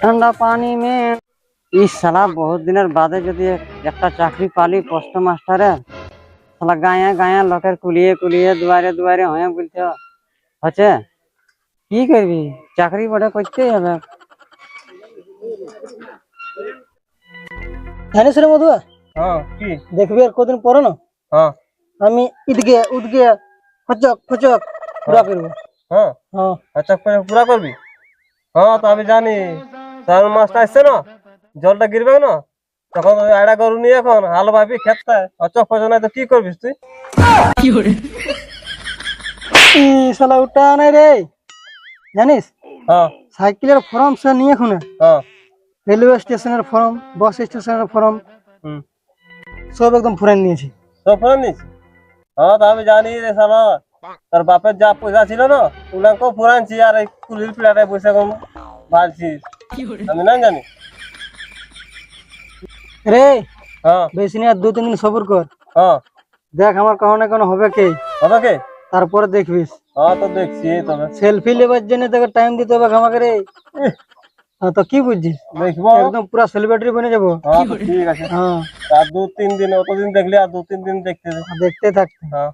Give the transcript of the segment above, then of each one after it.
ठंडा पानी में इस साला बहुत दिনের বাদে যদি একটা চাকরি পালি পোস্ট মাস্টারের সালা গায়ে গায়ে লোকের কুলিয়ে কুলিয়ে দুয়ারে দুয়ারে হয়ে বলতে হচ্ছে কি করবি চাকরি বড় করতেই হবে। জানিস রে মধুয়া, হ্যাঁ কি দেখবি আর কদিন পরে না হ্যাঁ আমি ঈদগে উদগে ফচক ফচক পুরা করবো। হ্যাঁ হ্যাঁ আচ্ছা পুরা করবি। হ্যাঁ তো আমি জানি শ্রাবণ মাসটা আসছে না, জলটা গিরবে না, তখন ওই আড়া গরু নিয়ে এখন হাল ভাবি খেতে অচক ফচক নাই তো কি করবিস তুই? ই শালা উঠা নাই রে, জানিস হ্যাঁ সাইকেলের ফর্ম সে নিয়ে খুনে হ্যাঁ রেলওয়ে স্টেশনের ফর্ম, বাস স্টেশনের ফর্ম হুম সব একদম ফুরান নিয়েছি। তো ফুরান নিয়েছি। হ্যাঁ তো আমি জানি রে শালা তোর বাপের যা পয়সা ছিল না ওগুলাকেও ফুরানছি আর এই কুলির পিড়াটায় পয়সা কম ভালছিস, আমি না জানি। রে হ্যাঁ বেশি নিয়ে আর 2-3 দিন সবর কর, হ্যাঁ দেখ আমার কখনো না কোনো হবে কে, হবে কে? তারপরে দেখবিস। হ্যাঁ তো দেখছি তবে সেলফি লেবার জন্য তোকে টাইম দিতে হবে আমাকে রে। হ্যাঁ তো কি বুঝছিস, দেখবো। একদম পুরা সেলিব্রিটি বনে যাবো। হ্যাঁ তো ঠিক আছে। হ্যাঁ আর 2-3 দিন অতদিন দেখলি আর 2-3 দিন দেখতে দে। দেখতে থাকতে। হ্যাঁ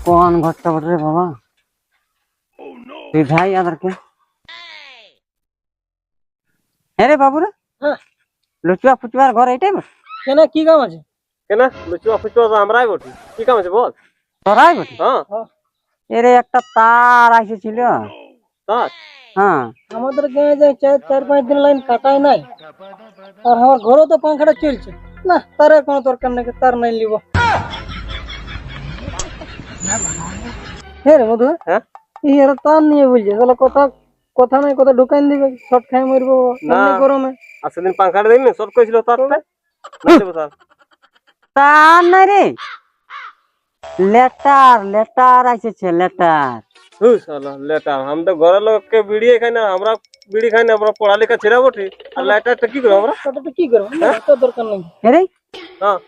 কোন ঘরটা বটে রে বাবা তুই ভাই আদারকে হ্যাঁ রে বাবু রে হ্যাঁ লুচুয়া ফুচুয়ার ঘর এইটাই বটে? কেন কি কাম আছে? কেন লুচুয়া ফুচুয়া তো আমরাই বটি, কি কাম আছে বল? তোরাই বটে? হ্যাঁ এরে একটা তার এসেছিল। তার হ্যাঁ আমাদের গায়ে যে 4-5 দিন লাইন কাটায় নাই, আর আমার ঘরও তো পাংখাটা চলছে না, তার কোনো দরকার নেই, তার নাই লিব। হ্যাঁ রে মধু, হ্যাঁ এই আর তার নিয়ে বলছে তাহলে কথা কথা নাই, কথা ঢুকাই দিবে, শর্ট খাই মরবো না। এমনি গরমে। আর সেদিন পাংখাটা দিলি সব কইছিল তারটা না দেবো তার। তার না রে লেটার লেটার এসেছে লেটার। হুই শালা লেটার, আমি তো ঘরের লোককে বিড়ি খাই না, আমরা বিড়ি খাই না, আমরা পড়ালেখা ছেড়া বটি, আর লেটারটা কি করবো আমরা? ওটা তো কি করবো, তো দরকার নেই। এরে হ্যাঁ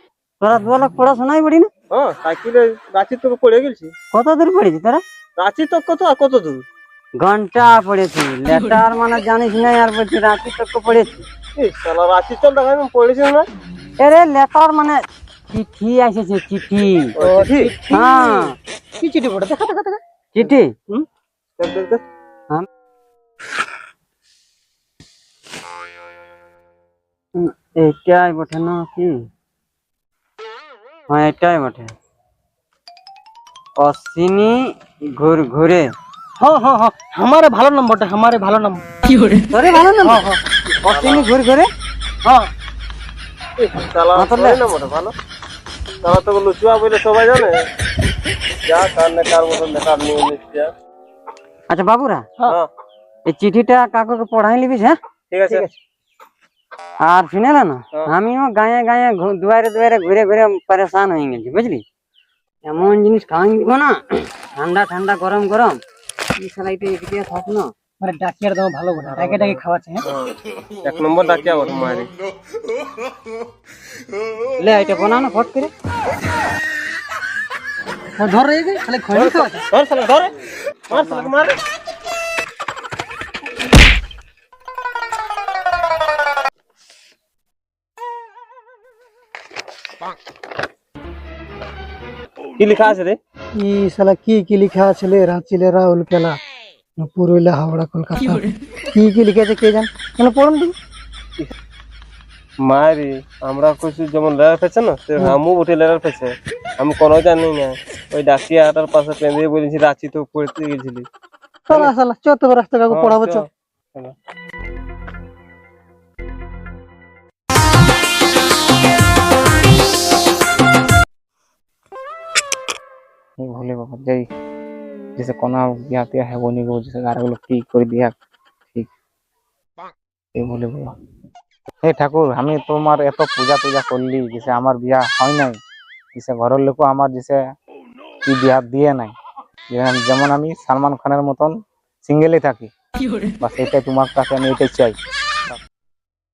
তোরা দুয়ালা পড়াশোনাই পড়ি না? হ্যাঁ সাইকেলে রাঁচি তোকে পড়ে গেছি। কত দূর পড়েছি তোরা? রাঁচি তো কত আর কত দূর? ঘন্টা পড়েছি, লেটার মানে জানিস না আর বলছি রাঁচি তক পড়েছি। এই শালা রাঁচি চল দেখা আমি পড়েছি না। এরে লেটার মানে চিঠি এসেছে চিঠি। ও ঠিক। হ্যাঁ কি চিঠি পড়ে দেখা দেখা দেখা। চিঠি দেখ দেখ দেখ। এইটাই বটে না কি? হ্যাঁ এটাই বটে। অশ্বিনী ঘুরে হ্যাঁ হ্যাঁ হ্যাঁ हमारे ভালো নম্বরটা, हमारे ভালো নম্বর। কি করে তোরে ভালো না? হ্যাঁ হ্যাঁ অশ্বিনী ঘুরে হ্যাঁ শালা তোরই না মোটা ভালো। শালা তোকে লুচুয়া বলে সবাই জানে। যা কার না কার মতন লেটার নিয়ে নিচ্ছি। আচ্ছা বাবুরা হ্যাঁ এই চিঠিটা কাকুকে পড়াই নিবিস। হ্যাঁ ঠিক আছে। আর শুনে না হ্যাঁ। আমিও গায়ে গায়ে দুয়ারে দুয়ারে ঘুরে ঘুরে পরেশান হয়ে গেছি বুঝলি। এমন জিনিস খাওয়াই দিব না, ঠান্ডা ঠান্ডা গরম গরম এই শালাইটা এদিকে থাক না। মানে ডাকিয়ার দাও ভালো বটে, ডাকে ডাকে খাওয়াচ্ছে। হ্যাঁ এক নম্বর ডাকিয়া বট মারি। লে এটা বানা না ফট করে ধর রে গে খালি খয়নি খাওয়াচ্ছে। ধর শালা ধর, মার শালাকে মার। কি লেখা আছে রে? ই শালা কি কি লেখা আছে রে, রাঁচিলে রাহুল কেলা, পুরুলিয়া হাওড়া কলকাতা, কি কি লিখেছে কে জান, কেন পড়ুন তুমি। মারি আমরা কইছি যেমন লেয়ার ফেছে না সে আমু উঠে লেয়ার ফেছে, আমি কোনো জানি না। ওই ডাকিয়াটার পাশে পেঁদে বলেছি রাঁচি তো পড়তে গেছিলি। শালা শালা চত রাস্তা কাকু পড়াবো চ। भोले बाबा जय, जैसे कोना बिया तिया है वो नहीं वो जैसे गारे लोग ठीक कर दिया ठीक। ये भोले बाबा हे ठाकुर हमें তোমার এত পূজা পূজা করলি, जैसे আমার বিয়া হয় নাই, जैसे ঘরের লোক আমার जैसे কি বিয়া দিয়ে নাই, যেমন আমি সালমান খানের মতন সিঙ্গেলই থাকি, বাস এটাই তোমার কাছে আমি এটাই চাই।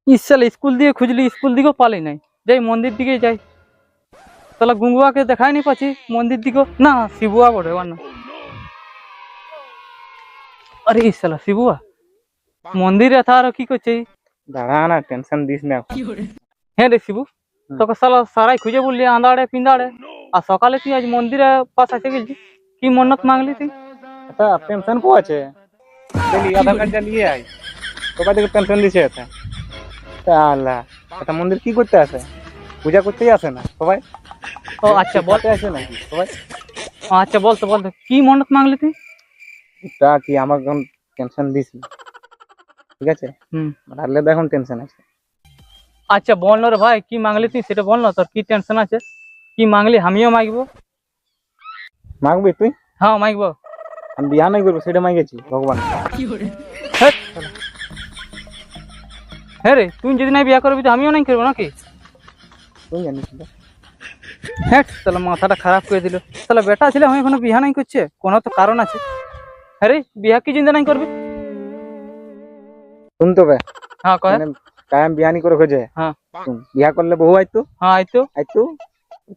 ইসালে স্কুল দিয়ে খুঁজলি, স্কুল দিকেও পালি নাই, যাই মন্দির দিকে যাই। তাহলে গুঙ্গুয়াকে দেখাই নি পাচ্ছি মন্দির দিকেও না, শিবুয়া বটে না। আরে এই শালা শিবুয়া মন্দিরে থার কি করছে? দাঁড়া না, টেনশন দিস না এখন। হ্যাঁ রে শিবু, তোকে শালা সারাই খুঁজে বললি আন্দাড়ে পিন্দাড়ে, আর সকালে তুই আজ মন্দিরে পাশ আসে গেছিস, কি মন্নত মাগলি তুই? এটা টেনশন কো আছে? চলি আধার কার্ড নিয়ে আয়, তোকে থেকে টেনশন দিছে এটা। আল্লাহ, এটা মন্দির কি করতে আসে? পূজা করতেই আসে না সবাই? ও আচ্ছা বল, বলতে আসে নাকি সবাই? আচ্ছা বলতো বলতো কি মন্নত মাগলি তুই? এটা কি আমার এখন টেনশন দিস না, ঠিক আছে? হুম, মারলে তো এখন টেনশন আছে। আচ্ছা বল না রে ভাই, কি মাগলি তুই সেটা বল না, তোর কি টেনশন আছে? কি মাগলি আমিও মাগবো। মাগবি তুই? হ্যাঁ মাগবো। আমি বিয়া নাই করবো সেটা মাগেছি ভগবান। হ্যাঁ শালা। হ্যাঁ রে, তুই যদি নাই বিয়া করবি তো আমিও নাই করবো নাকি? তুই জানিস না? হ্যাঁ তাহলে মাথাটা খারাপ করে দিল। তাহলে বেটা ছিল আমি এখনো বিয়া নাই করছে, কোনো তো কারণ আছে। হ্যাঁ রে, বিয়া কি চিন্তা নাই করবি? শুন তো বে, হ্যাঁ কয়। কায়াম বিয়া নি করে খোঁজে। হ্যাঁ শুন, বিয়া করলে বহু আইতো হ্যাঁ আইতো। আইতো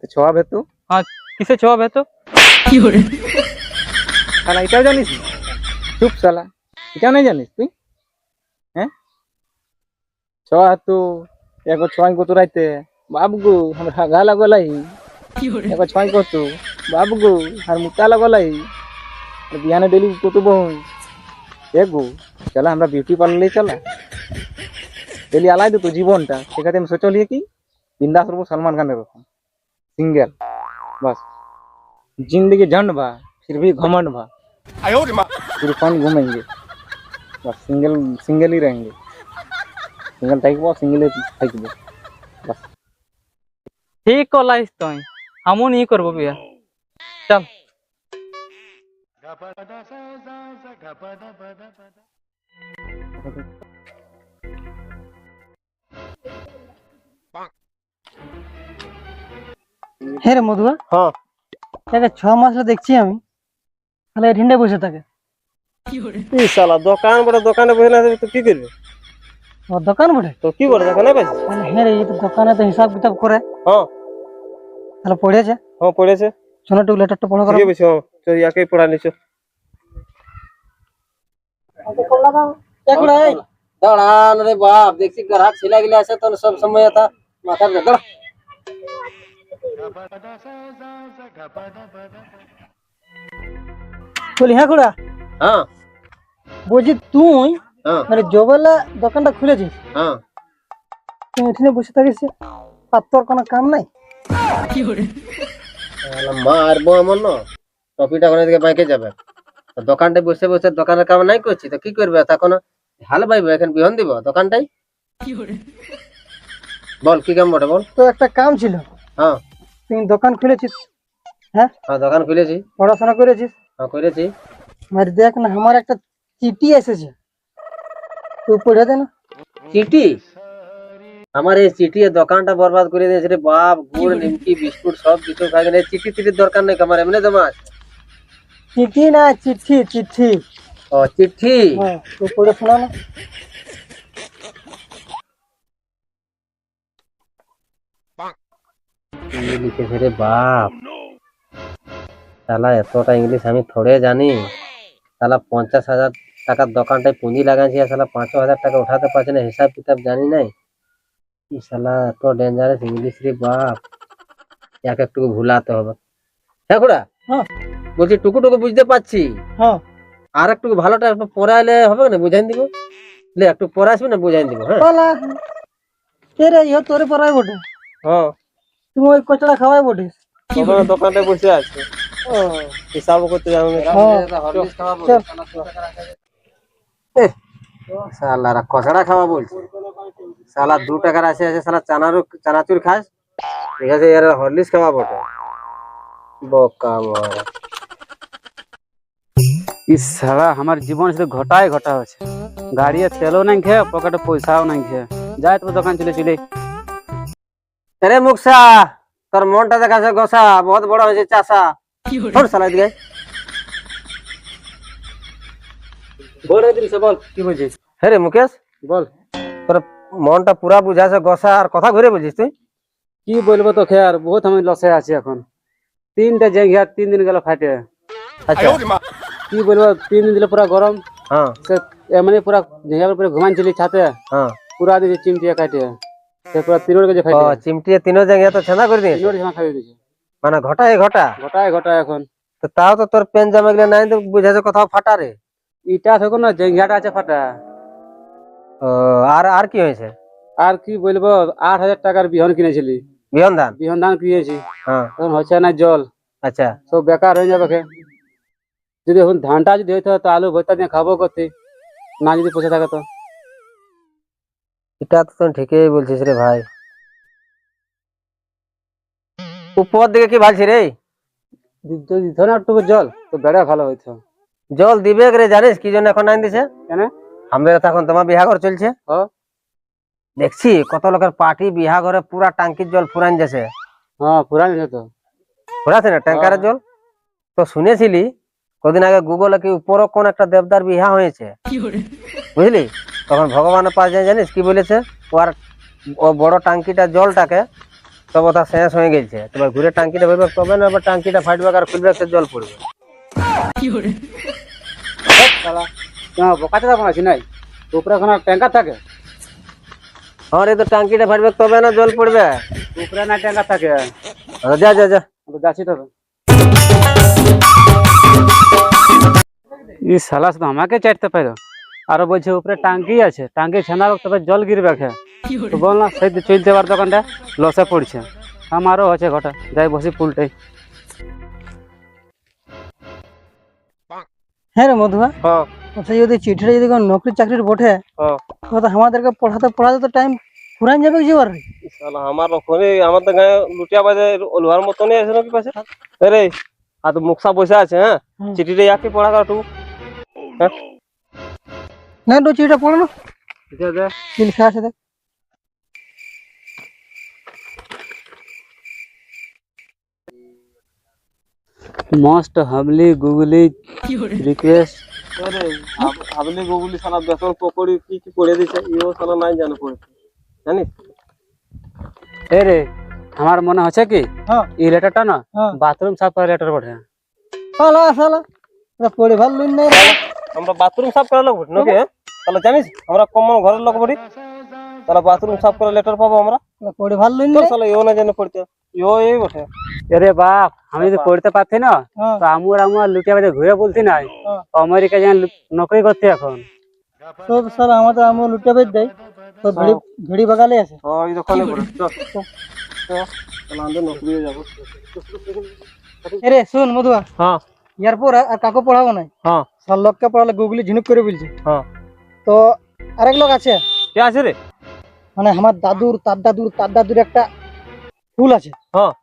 তো ছয়া ভেতু। হ্যাঁ কিসে জবাব হেতো? শালা এটাও জানিস না? চুপ শালা, এটাও নাই জানিস তুই? হ্যাঁ, ছয়া হেতু এগো ছয় কত রাইতে বাবগু हमरा গালা গলাই, এগো ছয় কত বাবগু আর মুতালা গলাই, আর বিয়ানে ডেলি কত বহু এগো। চলা আমরা বিউটি পার্লারে চলা, ডেলি আলাই তো জীবনটা সেখানে আমি সোচলিয়ে কি বিন্দাস রূপ सलमान खान এরকম सिंगल, बस जिंदगी झंड भा फिर भी घमंड भा, फिर फन घूमेंगे, बस सिंगल सिंगल ही रहेंगे, सिंगल থাকবো সিঙ্গেল থাকবো बस। ঠিক কলাইস তুই, আমও নি করবো বিয়া। চল। হ্যাঁ রে মধুয়া, হ্যাঁ তাকে 6 মাস দেখছি আমি, তাহলে এঠিনটা বসে থাকে। এই শালা দোকান বড়, দোকানে বসে না থাকবি তো কি করবি? ও দোকান বটে? তো কি করে দোকানে পাইছিস? তাহলে হ্যাঁ রে, এই তো দোকানে তো হিসাব কিতাব করে, হ্যাঁ তাহলে পড়েছে। হ্যাঁ পড়েছে। শোনো টু লেটারটা পড়ো করো। ঠিক আছে, হ্যাঁ চল ইয়াকেই পড়া নিছো। দাঁড়ান রে বাপ, দেখছি গ্রাহক ছিলা গিলা আছে তো সব সময় এটা মাথার দাঁড়া। বলি হ্যাঁ খুড়া, হ্যাঁ বলছি তুই হ্যাঁ মানে জবেলা দোকানটা খুলেছিস, হ্যাঁ তুই এখানে বসে থাকিস আর তোর কোনো কাম নাই? মারবো এমন না, টপিটা ওখানে থেকে বাইকে যাবে, তো দোকানটা বসে বসে দোকানের কাম নাই করছি তো কি করবে তখন? হাল বাইবে এখন বিহন দিব দোকানটাই। বল কি কাম বটে বল। তো একটা কাম ছিল, হ্যাঁ তুই দোকান খুলেছিস, হ্যাঁ হ্যাঁ দোকান খুলেছি। পড়াশোনা করেছিস, হ্যাঁ করেছি। মানে দেখ না আমার একটা চিঠি এসেছে, তুই পড়ে দে না। চিঠি? আমার এই চিঠি এ দোকানটা বরবাদ করে দিয়েছে রে বাপ, গুড় নিমকি বিস্কুট সব কিছু খাই গেলে, চিঠি চিঠির দরকার নেই, আমার এমনি জমা আছে। চিঠি না চিঠি, চিঠি। ও চিঠি? হ্যাঁ তুই পড়ে শোনা না। কি লিখেছে রে বাপ, শালা এতটা ইংলিশ আমি থোড়ে জানি। শালা 50,000 টাকার দোকানটায় পুঁজি লাগাইছি, আর শালা 5,000 টাকা উঠাতে পারছে না, হিসাব কিতাব জানি নাই। কি শালা এত ডেঞ্জারাস ইংলিশ রে বাপ, এক একটু ভুলাতে হবে। হ্যাঁ খুড়া, হ্যাঁ বলছি টুকু টুকু বুঝতে পারছি, হ্যাঁ আর একটু ভালোটা পড়াইলে হবে না, বুঝাই দিব। লে একটু পরে আসবি না, বুঝাই দিব। হ্যাঁ পালা কে রে, ইহ তোরে পড়াই বটে, হ্যাঁ তুমি ওই কচড়া খাওয়াই বটিস। দোকানে দোকানটায় বসে আছে, হিসাব করতে যাবো না। শালারা কচড়া খাওয়া বলছে, শালা 2 টাকার আছে আছে, শালা চানাচুর খাস, ঠিক আছে, এর হরলিক্স খাওয়া বটে, বোকা মারা। इस साला हमारे जीवन से घटाए घटा हो, गाड़ी तेलो नहीं खे, पॉकेट पैसाओ नहीं खे, जाए तो दुकान चले चले। अरे मुक्सा, তোর মনটা দেখাছে গোসা, বহুত বড় হয়েছে চাষা। छोड़ साला दिखे। बोल रे दिल से बोल কি বুঝিস? হ্যাঁ রে মুকেশ বল, তোর মনটা পুরা বুঝাছে গোসা, আর কথা ঘুরে বুঝিস তুই? কি বলবো তো খেয়ার, বহুত আমি লসে আছি এখন, 3টা জায়গা 3 দিন গেল ফাটে। আচ্ছা কি বলবো, 3 দিন দিলে পুরা গরম, হ্যাঁ সে এমনি পুরা জায়গা পুরো ঘুমাইছিলি ছাতে হ্যাঁ পুরা দিয়েছে চিমটিয়া কাটে সে পুরা তিনোর কাছে ও খাইছে চিমটিয়ে তিনও জায়গায় তো ছেঁদা করে দিয়েছে তিনোর জামা খাইয়ে দিয়েছে মানে ঘটায় ঘটা ঘটায় ঘটায় এখন তো তাও তো তোর পেন জামা গুলো নাই তো বুঝাছে কোথাও ফাটা রে ইটা থাকো না জায়গাটা আছে ফাটা ও আর আর কি হয়েছে আর কি বলবো 8,000 টাকার বিহন কিনেছিলি বিহন ধান বিহন ধান কিনেছি হ্যাঁ এখন হচ্ছে না জল আচ্ছা সব বেকার হয়ে যাবে যদি এখন ধানটা যদি হইতো তো আলু ভর্তা দিয়ে খাবো করতে না যদি পয়সা থাকে তো এটা তো তুই ঠিকই বলছিস রে ভাই উপর দিকে কি ভালছি রে যদি দিত না একটু জল তো বেড়া ভালো হইতো জল দিবে রে জানিস কি জন্য এখন নাই দিছে কেন আমাদের তো এখন তোমার বিহাঘর চলছে ও দেখছি কত লোকের পার্টি বিহা ঘরে পুরা টাঙ্কির জল ফুরান যাচ্ছে হ্যাঁ পুরান তো ফুরাছে না ট্যাঙ্কারের জল তো শুনেছিলি কদিন আগে গুগলে কি উপরও কোন একটা দেবদার বিহা হয়েছে বুঝলি তখন ভগবানের পাশ যায় জানিস কি বলেছে ও বড় টাঙ্কিটা জলটাকে তবে তা শেষ হয়ে গেছে এবার ঘুরে টাঙ্কিটা ভরবে তবে না এবার টাঙ্কিটা ফাটবে আর খুলবে সে জল পড়বে বোকাতে যাবো আছি নাই উপরে এখন ট্যাঙ্কার থাকে হ্যাঁ রে তো টাঙ্কিটা ফাটবে তবে না জল পড়বে উপরে না ট্যাঙ্কার থাকে যা যা যা যাচ্ছি তবে ই শালা শুধু আমাকে চাটতে পারো আরো বলছে উপরে টাঙ্কি আছে টাঙ্কি ছেনা তবে জল গিরবে খে তো বল না সেই চলতে পার দোকানটা লসে পড়ছে আমারও আছে ঘটা যাই বসি পুলটাই হ্যাঁ রে মধুয়া হ্যাঁ আচ্ছা যদি চিঠিটা যদি কোনো নকরি চাকরির বটে হ্যাঁ তো আমাদেরকে পড়াতে তো টাইম ফুরান যাবে কি রে শালা আমার ওখানে আমাদের গায়ে লুটিয়া বাজে লোহার মতনই আছে নাকি পাশে রে আর তো মুখসা বসে আছে হ্যাঁ চিঠিটা ইয়াকে পড়া কাটু হ্যাঁ না তো চিঠিটা পড়ো না কি লেখা আছে দেখ মোস্ট হামলি গুগলি রিকোয়েস্ট হাবলি গুগলি শালা বেতন পকড়ি কি কি পড়ে দিছে ইও শালা নাই জানে পড়েছে জানিস এ রে আমার মনে হচ্ছে কি হ্যাঁ এই লেটারটা না হ্যাঁ বাথরুম সাফ করার লেটার বটে শালা শালা এটা পড়ে ভালো লইন নাই রে আমরা বাথরুম সাফ করার লোক নাকি তাহলে জানিস আমরা কমন ঘরের লোক বলি তাহলে বাথরুম সাফ করার লেটার পাবো আমরা এটা পড়ে ভালো লইন তোর নাই শালা ইও না জানে পড়তে ইও এই বটে আরে বাপ আমি যদি পড়তে পারছি না হ্যাঁ তো আমার লুটিয়া বাজে ঘুরে বলছি নাই হ্যাঁ। আমেরিকা যাই নকরি করতে এখন তো শালা আমাদের আমও লুটে বেদ দেয় তো ঘড়ি বাগালে আছে হ্যাঁ এই দোকানে পড়ে চল চল তাহলে আমরা নকরি হয়ে যাবো আরে শুন মধুয়া হ্যাঁ ইয়ার পর আর কাকু পড়াবো নাই হ্যাঁ সব লোককে পড়ালে গুগলি ঝিনুক করে বলছে হ্যাঁ তো আরেক লোক আছে কে আছে রে মানে আমার তার দাদুর একটা ফুল আছে হ্যাঁ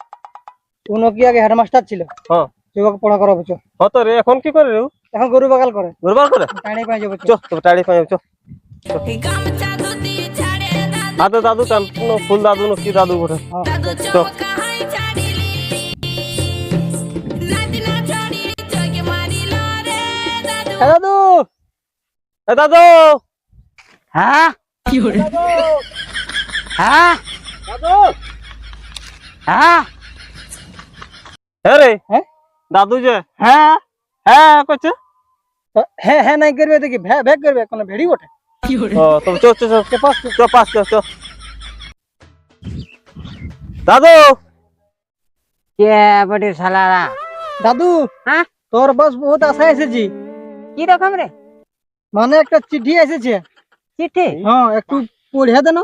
উনি কি আগে হেডমাস্টার ছিল হ্যাঁ তুই ওকে পড়া করাবো চ হ্যাঁ তো রে এখন কি করে রে এখন গরু বাগাল করে ঘুরবার করে টানি পাই যাবো চ। চো তো টাড়ি পাই চো আদা দাদু টান ফুল দাদু না কি দাদু বটে হ্যাঁ। চো এ দাদু এ দাদু হ্যাঁ হ্যাঁ দাদু হ্যাঁ হ্যাঁ রে হ্যাঁ? দাদু যে হ্যাঁ হ্যাঁ করছে হ্যাঁ হ্যাঁ নাই করবে দেখি ভ্যাগ করবে কোনো ভেড়ি ওঠে ও তো চো চো চো চো পাস চো চো দাদু কে বটে শালারা দাদু হ্যাঁ তোর বাস বহুত আশা এসেছি কি রকম রে মানে একটা চিঠি এসেছে চিঠি হ্যাঁ একটু পড়ে দেন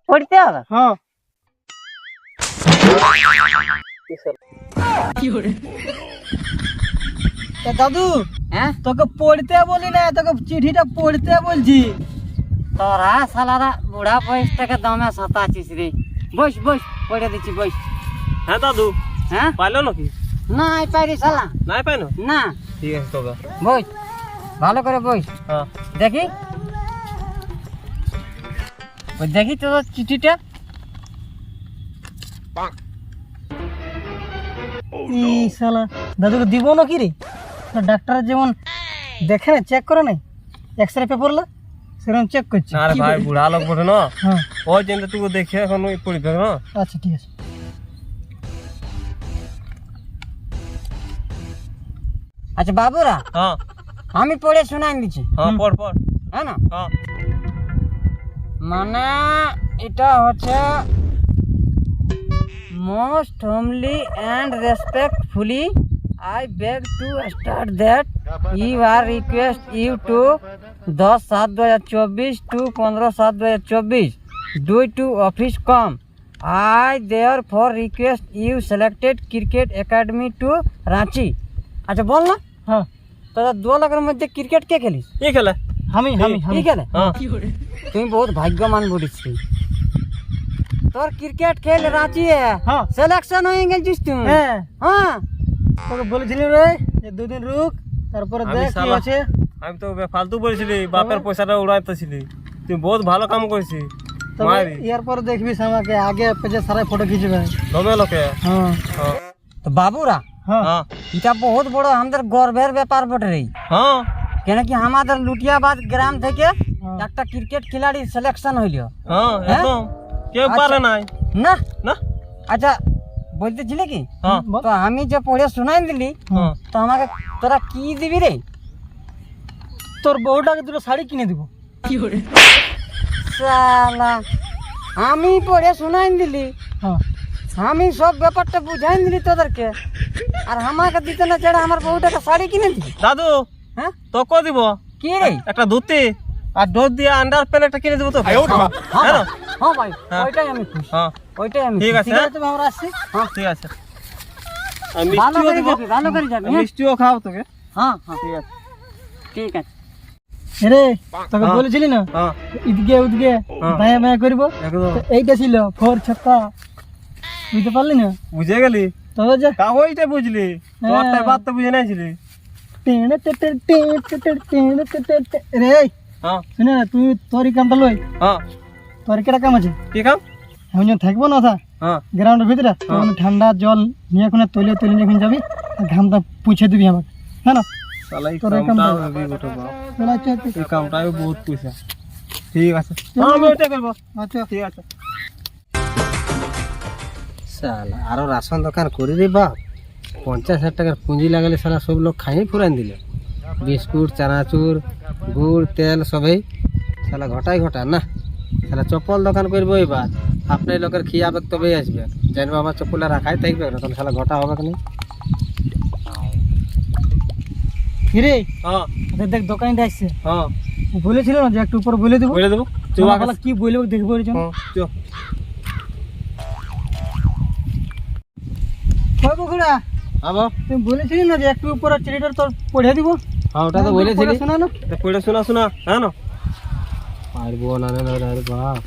পড়তে হবে হ্যাঁ এ দাদু হ্যাঁ তোকে পড়তে বলি না তোকে চিঠিটা পড়তে বলছি তোরা শালারা বুড়া বয়স থেকে দমে সতাছিস রে বস বস পড়ে দিচ্ছি বস হ্যাঁ দাদু হ্যাঁ পাইলো নাকি না আই পারি শালা নাই পাইনো না ঠিক আছে তবে বস ভালো করে বস হ্যাঁ দেখি ওই দেখি তোর চিঠিটা ই শালা দাদুকে দিব না কি রে ডাক্তার যেমন দেখে না চেক করে নাই এক্সরে পেপারলা সেরকম চেক করছে না রে ভাই বুড়া লোক বটে না হ্যাঁ ওই চিন্তা তুই দেখে এখন ওই পড়বে না আচ্ছা ঠিক আছে আচ্ছা বাবুরা হ্যাঁ আমি পড়ে শোনাই দিচ্ছি, হ্যাঁ পড় পড়। হ্যাঁ না? হ্যাঁ মানে এটা হচ্ছে most homely and respectfully I beg to start that you are request you to 10/7/2024 to 15/7/2024 due to office come. I therefore request you selected cricket academy to Ranchi. আচ্ছা বল না, হ্যাঁ তোরা 2 লাখের মধ্যে ক্রিকেট কে খেলিস? কি খেলে? আমি কি খেলে? হ্যাঁ তুমি বহুত ভাগ্যবান বলিস রে। তোর ক্রিকেট খেল রাঁচি হ্যাঁ সিলেকশন হয়ে গেছিস তুই। হ্যাঁ হ্যাঁ তোকে বলেছিলি রে যে 2 দিন রুক, তারপরে আমি দেখ কি শালা- আছে। আমি তো ফালতু বলেছিলি, বাপের পয়সাটা উড়াইতেছিলি। তুই বহুত ভালো কাম করেছিস। তবে মারি ইয়ার পরে দেখবি আমাকে আগে পেজে সারাই ফটো খিচবে। দমে লোকে। হ্যাঁ হ্যাঁ তো বাবুরা, হ্যাঁ হ্যাঁ এটা বহুত বড় আমাদের গর্বের ব্যাপার বটে রে। হ্যাঁ কেন কি আমাদের লুটিয়াবাদ গ্রাম থেকে একটা ক্রিকেট খেলাড়ি সিলেকশন হইল হ্যাঁ একদম কেউ পারে নাই না। না। আচ্ছা বলতেছিলে কি, হ্যাঁ তো আমি যে পড়ে শোনাই দিলি, হ্যাঁ তো আমাকে তোরা কি দিবি রে? তোর বউটাকে 2টো শাড়ি কিনে দিব। শালা আমি পড়ে শোনাই দিলি, হ্যাঁ আমি সব ব্যাপারটা বুঝাই দিলি তোদেরকে, আর আমাকে দিতে না ছাড়া আমার বউটাকে শাড়ি কিনে দিবি? দাদু হ্যাঁ তোকে দিব কি রে? একটা ধুতি আর ডোর দিয়ে আন্ডার প্যান্ট একটা কিনে দেবো তো। হ্যাঁ হ্যাঁ না? হ্যাঁ ভাই, হ্যাঁ। ওইটাই আমি খুশি, হ্যাঁ ওইটাই আমি ঠিক খুশি। আছে। ঠিক আছে তুমি আমরা আসছি। ঠিক আছে। আর ভালো মিষ্টিও করে দিব। যাবি, ভালো করে যাবি। হ্যাঁ মিষ্টিও খাও তোকে। হ্যাঁ হ্যাঁ, ঠিক আছে। ঠিক আছে। রে তোকে হ্যাঁ। বলেছিলি না হ্যাঁ ইদগে উদগে হ্যাঁ। দায়া মায়া করবো, একদম তো এইটা ছিল 4 ছক্কা। বুঝতে পারলি না? বুঝে গেলি। তবে যে তা ওইটা বুঝলি, তোরটাই বাদ তো বুঝে নাইছিলি। রে হ্যাঁ শুনে না, তুই তোর কামটা লই, হ্যাঁ তোর কেটা কাম আছে? কি কাম? আমি যখন থাকবো না থা হ্যাঁ গ্রাউন্ডের ভিতরে, তখন ঠান্ডা জল নিয়ে ওখানে তৈলে তৈলে যখন যাবি, আর ঘামটা পুছে দিবি আমাকে, হ্যাঁ না? শালা এই তোর এই কামটা কামটা- হেভি বটে বাপ। চল আচ্ছা এই কামটাও বহুত পয়সা। ঠিক আছে, আমি ওইটা করবো। আচ্ছা ঠিক আছে। শালা আরো রাশন দোকান করি রে বাপ। 50,000 টাকার পুঁজি লাগালে সারা সব লোক খাই ফুরান দিলে। বিস্কুট, চানাচুর, গুড়, তেল সবই শালা ঘটাই ঘটা না। শালা চপ্পল দোকান করবো এবার, আপনার লোকের খিয়াবে তবেই আসবে। জানবো আমার চপ্পলটা রাখাই থাকবে না, তাহলে শালা ঘটা হবে না। হিরে হ্যাঁ দেখ দোকানটা আসছে, হ্যাঁ বলেছিল না যে একটু উপর বলে দেবো। বলে দেবো। শালা কি বলবো দেখবো এর জন্য। কই বকুড়া, আবার তুমি বলেছিলি না যে একটু উপর চিড়িটার তোর পড়ে দিব। হ্যাঁ ওটা তো বলেছিলি। শোনা না, পড়ে শোনা শোনা, হ্যাঁ না পারবো না না রে বাপ।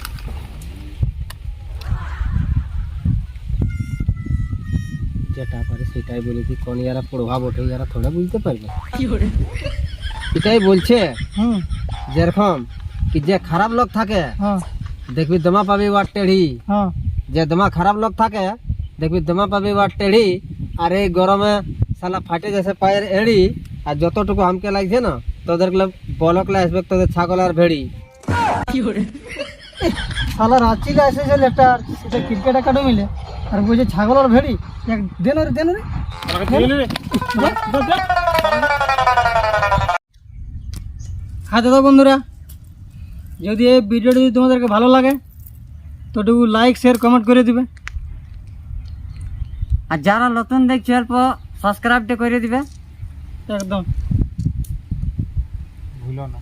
যেটা পারে সেটাই বলেছি, কোন যারা প্রভাব ওঠে যারা থোড়া বুঝতে পারবে। এটাই বলছে হুম যেরকম কি যে খারাপ লোক থাকে হ্যাঁ দেখবি দমা পাবি ওয়ার টেढ़ी, হ্যাঁ যে দমা খারাপ লোক থাকে দেখবি দমা পাবি ওয়ার টেढ़ी। আর এই গরমে শালা ফাটে যাচ্ছে পায়ের এড়ি। আর যতটুকু আমকে লাগছে না তোদের বলকলা আসবে তোদের ছাগল আর ভেড়ি। শালা রাঁচিলে এসেছে লেটার, সেটা ক্রিকেট একাডেমিলে, আর বলছে ছাগল আর ভেড়ি এক দেন রে দেন রে। হ্যাঁ দাদা বন্ধুরা, যদি এই ভিডিওটি যদি তোমাদেরকে ভালো লাগে তো একটু লাইক শেয়ার কমেন্ট করে দিবে। আর যারা নতুন দেখছে অল্প সাবস্ক্রাইবটা করে দিবে। একদম ভুলো না।